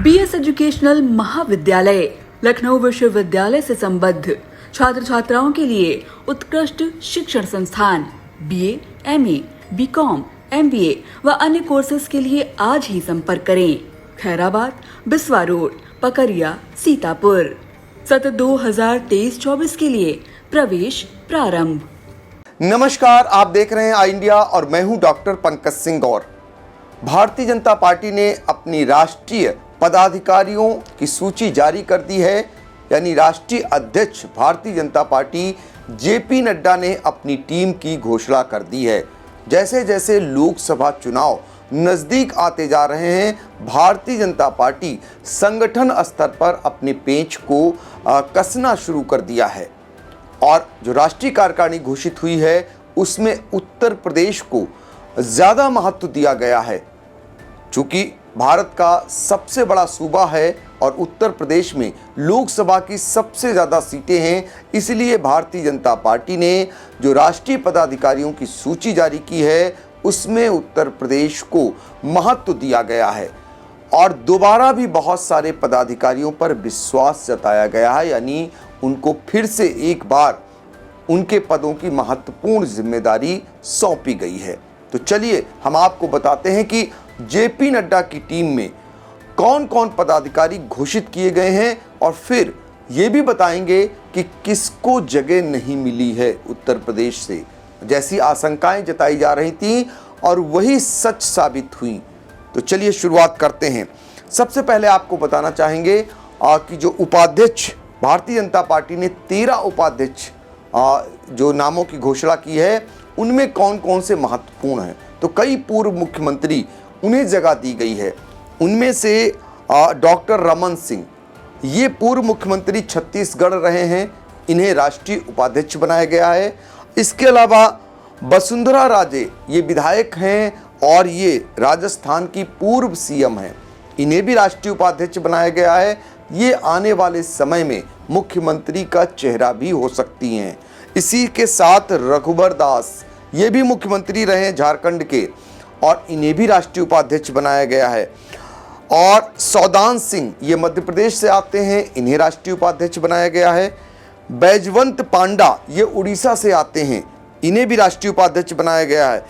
BS educational महाविद्यालय लखनऊ विश्वविद्यालय से संबद्ध छात्र छात्राओं के लिए उत्कृष्ट शिक्षण संस्थान बीए, एमए, बीकॉम, एमबीए व अन्य कोर्सेज के लिए आज ही संपर्क करें। खैराबाद, बिस्वा रोड, पकरिया, सीतापुर। सत्र 2023-24 के लिए प्रवेश प्रारंभ। नमस्कार, आप देख रहे हैं आई इंडिया और मैं हूं डॉक्टर पंकज सिंह गौर। भारतीय जनता पार्टी ने अपनी राष्ट्रीय पदाधिकारियों की सूची जारी कर दी है। यानी राष्ट्रीय अध्यक्ष भारतीय जनता पार्टी जेपी नड्डा ने अपनी टीम की घोषणा कर दी है। जैसे जैसे लोकसभा चुनाव नज़दीक आते जा रहे हैं, भारतीय जनता पार्टी संगठन स्तर पर अपने पेंच को कसना शुरू कर दिया है और जो राष्ट्रीय कार्यकारिणी घोषित हुई है उसमें उत्तर प्रदेश को ज़्यादा महत्व दिया गया है। चूँकि भारत का सबसे बड़ा सूबा है और उत्तर प्रदेश में लोकसभा की सबसे ज़्यादा सीटें हैं, इसलिए भारतीय जनता पार्टी ने जो राष्ट्रीय पदाधिकारियों की सूची जारी की है उसमें उत्तर प्रदेश को महत्व दिया गया है और दोबारा भी बहुत सारे पदाधिकारियों पर विश्वास जताया गया है। यानी उनको फिर से एक बार उनके पदों की महत्वपूर्ण जिम्मेदारी सौंपी गई है। तो चलिए हम आपको बताते हैं कि जेपी नड्डा की टीम में कौन कौन पदाधिकारी घोषित किए गए हैं और फिर ये भी बताएंगे कि किसको जगह नहीं मिली है उत्तर प्रदेश से, जैसी आशंकाएं जताई जा रही थी और वही सच साबित हुई। तो चलिए शुरुआत करते हैं। सबसे पहले आपको बताना चाहेंगे कि जो उपाध्यक्ष भारतीय जनता पार्टी ने 13 उपाध्यक्ष जो नामों की घोषणा की है उनमें कौन कौन से महत्वपूर्ण हैं। तो कई पूर्व मुख्यमंत्री उन्हें जगह दी गई है। उनमें से डॉक्टर रमन सिंह, ये पूर्व मुख्यमंत्री छत्तीसगढ़ रहे हैं, इन्हें राष्ट्रीय उपाध्यक्ष बनाया गया है। इसके अलावा वसुंधरा राजे, ये विधायक हैं और ये राजस्थान की पूर्व सीएम हैं, इन्हें भी राष्ट्रीय उपाध्यक्ष बनाया गया है। ये आने वाले समय में मुख्यमंत्री का चेहरा भी हो सकती हैं। इसी के साथ रघुबर दास, ये भी मुख्यमंत्री रहे हैं झारखंड के और इन्हें भी राष्ट्रीय उपाध्यक्ष बनाया गया है। और सौदान सिंह, ये मध्य प्रदेश से आते हैं, इन्हें राष्ट्रीय उपाध्यक्ष बनाया गया है। बैजवंत पांडा, ये उड़ीसा से आते हैं, इन्हें भी राष्ट्रीय उपाध्यक्ष बनाया गया है।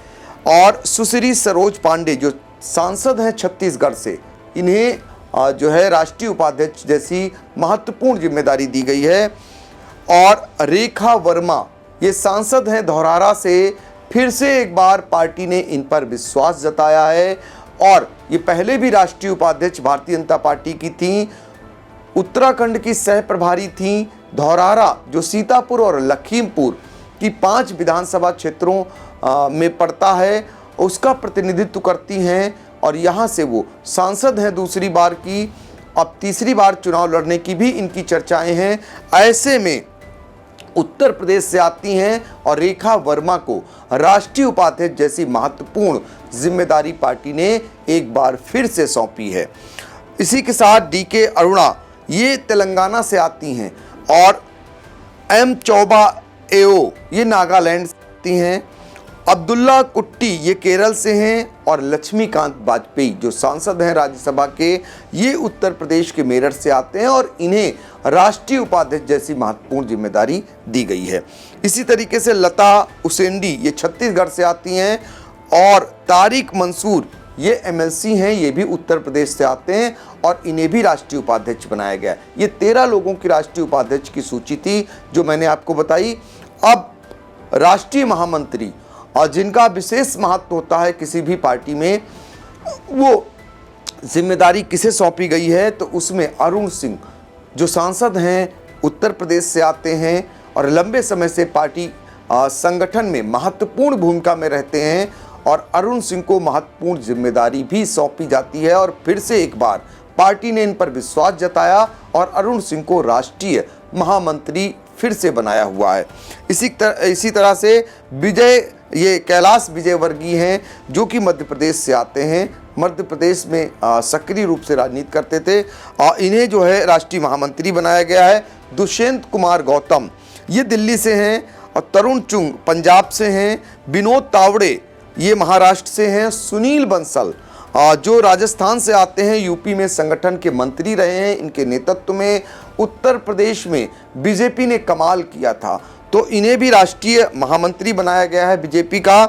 और सुश्री सरोज पांडे, जो सांसद हैं छत्तीसगढ़ से, इन्हें जो है राष्ट्रीय उपाध्यक्ष जैसी महत्वपूर्ण जिम्मेदारी दी गई है। और रेखा वर्मा, ये सांसद हैं धौरहरा से, फिर से एक बार पार्टी ने इन पर विश्वास जताया है और ये पहले भी राष्ट्रीय उपाध्यक्ष भारतीय जनता पार्टी की थी। उत्तराखंड की सह प्रभारी थी। धौरहरा जो सीतापुर और लखीमपुर की 5 विधानसभा क्षेत्रों में पड़ता है उसका प्रतिनिधित्व करती हैं और यहाँ से वो सांसद हैं दूसरी बार की। अब तीसरी बार चुनाव लड़ने की भी इनकी चर्चाएं हैं। ऐसे में उत्तर प्रदेश से आती हैं और रेखा वर्मा को राष्ट्रीय उपाध्यक्ष जैसी महत्वपूर्ण जिम्मेदारी पार्टी ने एक बार फिर से सौंपी है। इसी के साथ डीके अरुणा, ये तेलंगाना से आती हैं और एम चौबा एओ, ये नागालैंड से आती हैं। अब्दुल्ला कुट्टी, ये केरल से हैं और लक्ष्मीकांत वाजपेयी, जो सांसद हैं राज्यसभा के, ये उत्तर प्रदेश के मेरठ से आते हैं और इन्हें राष्ट्रीय उपाध्यक्ष जैसी महत्वपूर्ण जिम्मेदारी दी गई है। इसी तरीके से लता उसेंडी, ये छत्तीसगढ़ से आती हैं और तारिक मंसूर, ये एमएलसी हैं, ये भी उत्तर प्रदेश से आते हैं और इन्हें भी राष्ट्रीय उपाध्यक्ष बनाया गया। ये 13 लोगों की राष्ट्रीय उपाध्यक्ष की सूची थी जो मैंने आपको बताई। अब राष्ट्रीय महामंत्री और जिनका विशेष महत्व होता है किसी भी पार्टी में, वो जिम्मेदारी किसे सौंपी गई है तो उसमें अरुण सिंह, जो सांसद हैं, उत्तर प्रदेश से आते हैं और लंबे समय से पार्टी संगठन में महत्वपूर्ण भूमिका में रहते हैं और अरुण सिंह को महत्वपूर्ण जिम्मेदारी भी सौंपी जाती है और फिर से एक बार पार्टी ने इन पर विश्वास जताया और अरुण सिंह को राष्ट्रीय महामंत्री फिर से बनाया हुआ है। इसी तरह से ये कैलाश विजयवर्गीय हैं जो कि मध्य प्रदेश से आते हैं, मध्य प्रदेश में सक्रिय रूप से राजनीति करते थे और इन्हें जो है राष्ट्रीय महामंत्री बनाया गया है। दुष्यंत कुमार गौतम, ये दिल्ली से हैं और तरुण चुंग पंजाब से हैं। विनोद तावड़े, ये महाराष्ट्र से हैं। सुनील बंसल जो राजस्थान से आते हैं, यूपी में संगठन के मंत्री रहे हैं, इनके नेतृत्व में उत्तर प्रदेश में बीजेपी ने कमाल किया था, तो इन्हें भी राष्ट्रीय महामंत्री बनाया गया है बीजेपी का।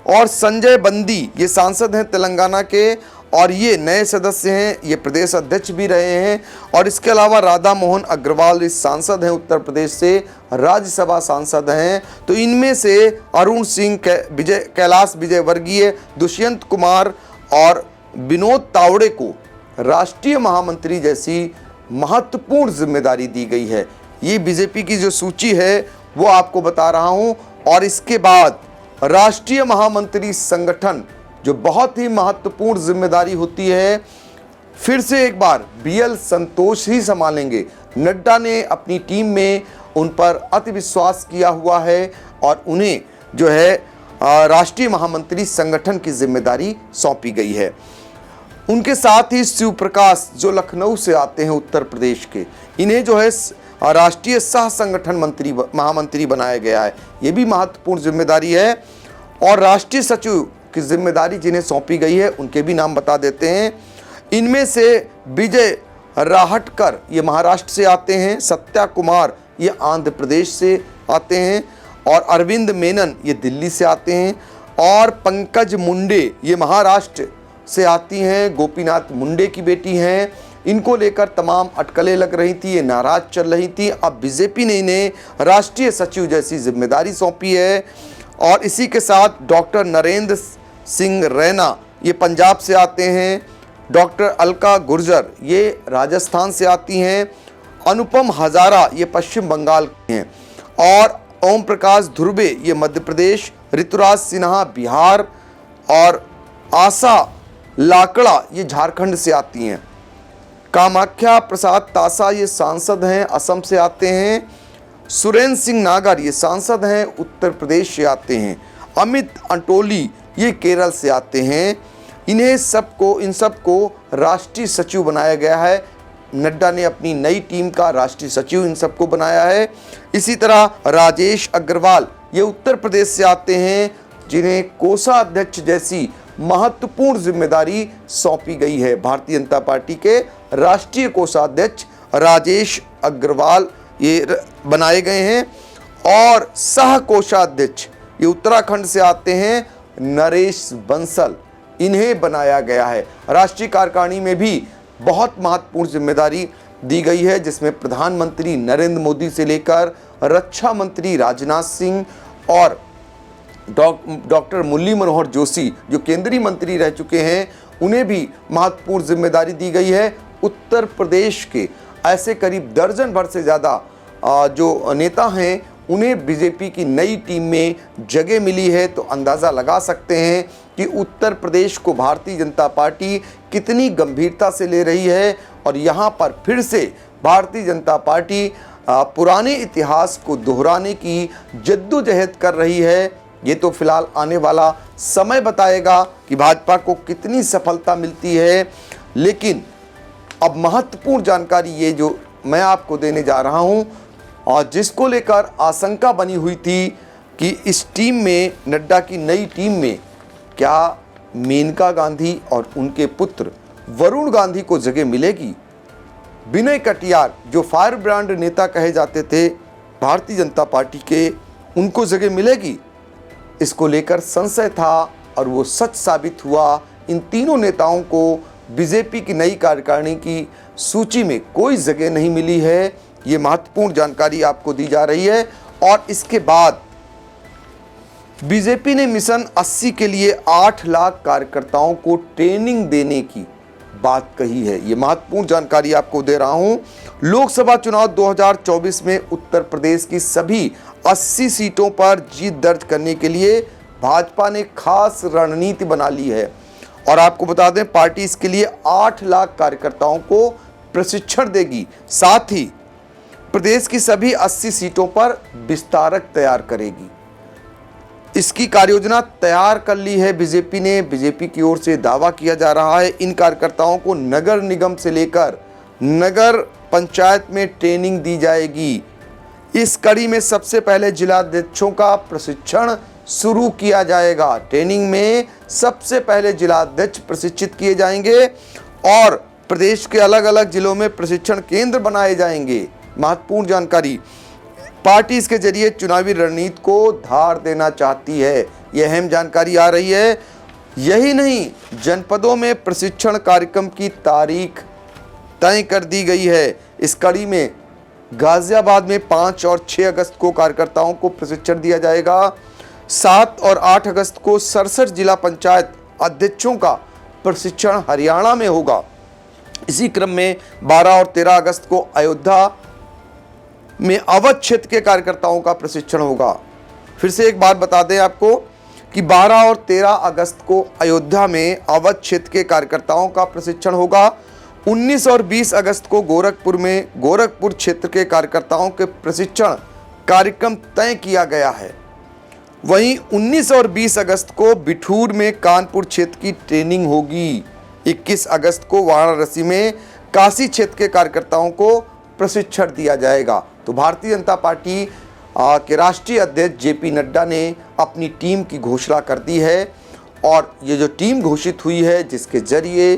और संजय बंदी ये सांसद हैं तेलंगाना के, और ये नए सदस्य हैं, ये प्रदेश अध्यक्ष भी रहे हैं। और इसके अलावा राधा मोहन अग्रवाल इस सांसद हैं, उत्तर प्रदेश से राज्यसभा सांसद हैं। तो इनमें से अरुण सिंह, कैलाश विजयवर्गीय, दुष्यंत कुमार और विनोद तावड़े को राष्ट्रीय महामंत्री जैसी महत्वपूर्ण जिम्मेदारी दी गई है। ये बीजेपी की जो सूची है वो आपको बता रहा हूं। और इसके बाद राष्ट्रीय महामंत्री संगठन, जो बहुत ही महत्वपूर्ण जिम्मेदारी होती है, फिर से एक बार BL संतोष ही संभालेंगे। नड्डा ने अपनी टीम में उन पर अति विश्वास किया हुआ है और उन्हें जो है राष्ट्रीय महामंत्री संगठन की जिम्मेदारी सौंपी गई है। उनके साथ ही शिव प्रकाश जो लखनऊ से आते हैं उत्तर प्रदेश के, इन्हें जो है राष्ट्रीय सह संगठन महामंत्री बनाया गया है। ये भी महत्वपूर्ण जिम्मेदारी है। और राष्ट्रीय सचिव की जिम्मेदारी जिन्हें सौंपी गई है उनके भी नाम बता देते हैं। इनमें से विजय राहटकर ये महाराष्ट्र से आते हैं, सत्या कुमार ये आंध्र प्रदेश से आते हैं, और अरविंद मेनन ये दिल्ली से आते हैं, और पंकज मुंडे ये महाराष्ट्र से आती हैं, गोपीनाथ मुंडे की बेटी हैं। इनको लेकर तमाम अटकलें लग रही थी, ये नाराज चल रही थी। अब बीजेपी ने इन्हें राष्ट्रीय सचिव जैसी जिम्मेदारी सौंपी है। और इसी के साथ डॉक्टर नरेंद्र सिंह रैना ये पंजाब से आते हैं, डॉक्टर अलका गुर्जर ये राजस्थान से आती हैं, अनुपम हजारा ये पश्चिम बंगाल के हैं, और ओम प्रकाश धुर्वे ये मध्य प्रदेश, ऋतुराज सिन्हा बिहार, और आशा लाकड़ा ये झारखंड से आती हैं। कामाख्या प्रसाद तासा ये सांसद हैं, असम से आते हैं। सुरेंद्र सिंह नागर ये सांसद हैं, उत्तर प्रदेश से आते हैं। अमित अंटोली ये केरल से आते हैं। इन सबको राष्ट्रीय सचिव बनाया गया है। नड्डा ने अपनी नई टीम का राष्ट्रीय सचिव इन सबको बनाया है। इसी तरह राजेश अग्रवाल ये उत्तर प्रदेश से आते हैं, जिन्हें कोषाध्यक्ष जैसी महत्वपूर्ण जिम्मेदारी सौंपी गई है। भारतीय जनता पार्टी के राष्ट्रीय कोषाध्यक्ष राजेश अग्रवाल ये बनाए गए हैं। और सह कोषाध्यक्ष ये उत्तराखंड से आते हैं, नरेश बंसल इन्हें बनाया गया है। राष्ट्रीय कार्यकारिणी में भी बहुत महत्वपूर्ण जिम्मेदारी दी गई है, जिसमें प्रधानमंत्री नरेंद्र मोदी से लेकर रक्षा मंत्री राजनाथ सिंह और डॉक्टर मुरली मनोहर जोशी जो केंद्रीय मंत्री रह चुके हैं, उन्हें भी महत्वपूर्ण जिम्मेदारी दी गई है। उत्तर प्रदेश के ऐसे करीब दर्जन भर से ज़्यादा जो नेता हैं, उन्हें बीजेपी की नई टीम में जगह मिली है। तो अंदाज़ा लगा सकते हैं कि उत्तर प्रदेश को भारतीय जनता पार्टी कितनी गंभीरता से ले रही है। और यहाँ पर फिर से भारतीय जनता पार्टी पुराने इतिहास को दोहराने की जद्दोजहद कर रही है। ये तो फिलहाल आने वाला समय बताएगा कि भाजपा को कितनी सफलता मिलती है। लेकिन अब महत्वपूर्ण जानकारी ये जो मैं आपको देने जा रहा हूँ, और जिसको लेकर आशंका बनी हुई थी कि इस टीम में, नड्डा की नई टीम में, क्या मेनका गांधी और उनके पुत्र वरुण गांधी को जगह मिलेगी। विनय कटियार जो फायर ब्रांड नेता कहे जाते थे भारतीय जनता पार्टी के, उनको जगह मिलेगी। इसको लेकर संशय था और वो सच साबित हुआ। इन तीनों नेताओं को बीजेपी की नई कार्यकारिणी की सूची में कोई जगह नहीं मिली है। ये महत्वपूर्ण जानकारी आपको दी जा रही है। और इसके बाद बीजेपी ने मिशन 80 के लिए 8 लाख कार्यकर्ताओं को ट्रेनिंग देने की बात कही है। ये महत्वपूर्ण जानकारी आपको दे रहा हूं। लोकसभा चुनाव 2024 में उत्तर प्रदेश की सभी 80 सीटों पर जीत दर्ज करने के लिए भाजपा ने खास रणनीति बना ली है। और आपको बता दें, पार्टी इसके लिए 8 लाख कार्यकर्ताओं को प्रशिक्षण देगी। साथ ही प्रदेश की सभी 80 सीटों पर विस्तारक तैयार करेगी। इसकी कार्ययोजना तैयार कर ली है बीजेपी ने। बीजेपी की ओर से दावा किया जा रहा है इन कार्यकर्ताओं को नगर निगम से लेकर नगर पंचायत में ट्रेनिंग दी जाएगी। इस कड़ी में सबसे पहले जिलाध्यक्षों का प्रशिक्षण शुरू किया जाएगा। ट्रेनिंग में सबसे पहले जिलाध्यक्ष प्रशिक्षित किए जाएंगे और प्रदेश के अलग अलग जिलों में प्रशिक्षण केंद्र बनाए जाएंगे। महत्वपूर्ण जानकारी, पार्टी इसके जरिए चुनावी रणनीति को धार देना चाहती है, यह अहम जानकारी आ रही है। यही नहीं, जनपदों में प्रशिक्षण कार्यक्रम की तारीख तय कर दी गई है। इस कड़ी में गाजियाबाद में 5 और 6 अगस्त को कार्यकर्ताओं को प्रशिक्षण दिया जाएगा। 7 और 8 अगस्त को 67 जिला पंचायत अध्यक्षों का प्रशिक्षण हरियाणा में होगा। इसी क्रम में 12 और 13 अगस्त को अयोध्या में अवध क्षेत्र के कार्यकर्ताओं का प्रशिक्षण होगा। फिर से एक बात बता दें आपको कि 12 और 13 अगस्त को अयोध्या में अवध क्षेत्र के कार्यकर्ताओं का प्रशिक्षण होगा। 19 और 20 अगस्त को गोरखपुर में गोरखपुर क्षेत्र के कार्यकर्ताओं के प्रशिक्षण कार्यक्रम तय किया गया है। वहीं 19 और 20 अगस्त को बिठूर में कानपुर क्षेत्र की ट्रेनिंग होगी। 21 अगस्त को वाराणसी में काशी क्षेत्र के कार्यकर्ताओं को प्रशिक्षण दिया जाएगा। तो भारतीय जनता पार्टी के राष्ट्रीय अध्यक्ष जेपी नड्डा ने अपनी टीम की घोषणा कर दी है और ये जो टीम घोषित हुई है, जिसके जरिए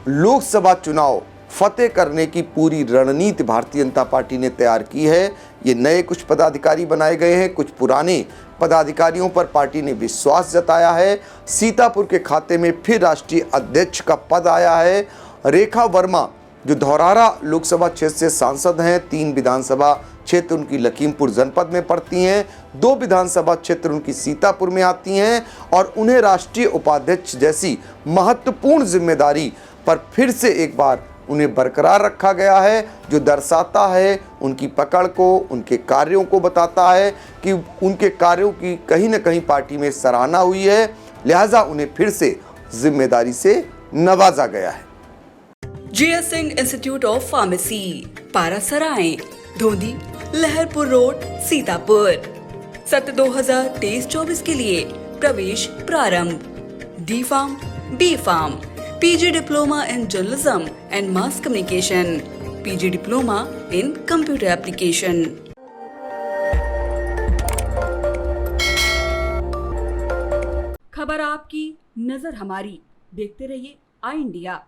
लोकसभा चुनाव फतेह करने की पूरी रणनीति भारतीय जनता पार्टी ने तैयार की है। ये नए कुछ पदाधिकारी बनाए गए हैं, कुछ पुराने पदाधिकारियों पर पार्टी ने विश्वास जताया है। सीतापुर के खाते में फिर राष्ट्रीय अध्यक्ष का पद आया है। रेखा वर्मा जो धौरारा लोकसभा क्षेत्र से सांसद हैं, 3 विधानसभा क्षेत्र उनकी लखीमपुर जनपद में पड़ती हैं, 2 विधानसभा क्षेत्र उनकी सीतापुर में आती हैं और उन्हें राष्ट्रीय उपाध्यक्ष जैसी महत्वपूर्ण जिम्मेदारी पर फिर से एक बार उन्हें बरकरार रखा गया है, जो दर्शाता है उनकी पकड़ को, उनके कार्यों को बताता है कि उनके कार्यों की कहीं न कहीं पार्टी में सराहना हुई है, लिहाजा उन्हें फिर से जिम्मेदारी से नवाजा गया है। GS Singh institute of pharmacy, Parasrai, Dhondhi, Laharpur road, Sitapur. सत्र 2023-24 के लिए प्रवेश प्रारंभ। D pharm, B pharm, PG diploma in journalism and mass communication, PG diploma in computer application. खबर आपकी, नजर हमारी। देखते रहिए आई इंडिया।